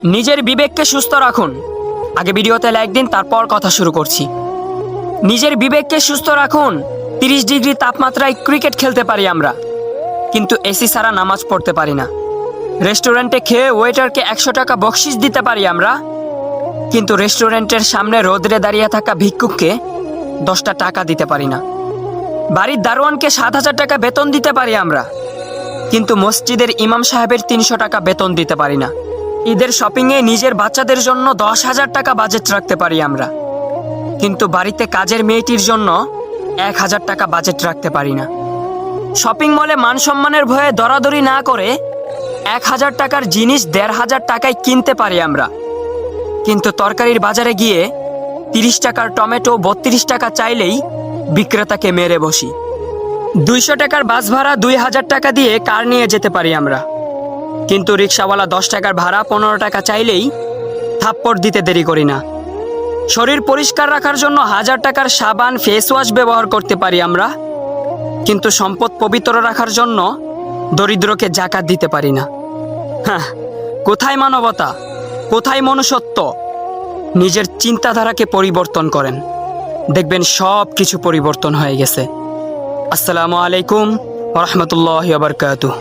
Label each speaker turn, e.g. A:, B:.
A: নিজের বিবেককে সুস্থ রাখুন। আগে ভিডিওতে লাইক দিন, তারপর কথা শুরু করছি। নিজের বিবেককে সুস্থ রাখুন। 30 ডিগ্রি তাপমাত্রায় ক্রিকেট খেলতে পারি আমরা, কিন্তু এসি ছাড়া নামাজ পড়তে পারি না। রেস্টুরেন্টে খেয়ে ওয়েটারকে 100 টাকা বকশিশ দিতে পারি আমরা, কিন্তু রেস্টুরেন্টের সামনে রোদরে দাঁড়িয়ে থাকা ভিক্ষুককে 10টা টাকা দিতে পারি না। বাড়ির দারোয়ানকে 7,000 টাকা বেতন দিতে পারি আমরা, কিন্তু মসজিদের ইমাম সাহেবের 300 টাকা বেতন দিতে পারি না। ঈদের শপিংয়ে নিজের বাচ্চাদের জন্য 10,000 টাকা বাজেট রাখতে পারি আমরা, কিন্তু বাড়িতে কাজের মেয়েটির জন্য 1,000 টাকা বাজেট রাখতে পারি না। শপিং মলে মান সম্মানের ভয়ে দরাদরি না করে 1,000 টাকার জিনিস 1,500 টাকায় কিনতে পারি আমরা, কিন্তু তরকারির বাজারে গিয়ে 30 টাকার টমেটো 32 টাকা চাইলেই বিক্রেতাকে মেরে বসি। 200 টাকার বাস ভাড়া 2,000 টাকা দিয়ে কার নিয়ে যেতে পারি আমরা, কিন্তু রিক্সাওয়ালা 10 টাকার ভাড়া 15 টাকা চাইলেই থাপ্পড় দিতে দেরি করি না। শরীর পরিষ্কার রাখার জন্য 1000 টাকার সাবান ফেস ওয়াশ ব্যবহার করতে পারি আমরা, কিন্তু সম্পদ পবিত্র রাখার জন্য দরিদ্রকে জাকাত দিতে পারি না। হ্যাঁ, কোথায় মানবতা, কোথায় মনুষ্যত্ব? নিজের চিন্তাধারাকে পরিবর্তন করেন, দেখবেন সব কিছু পরিবর্তন হয়ে গেছে। আসসালামু আলাইকুম ওয়া রাহমাতুল্লাহি ওয়া বারাকাতুহু।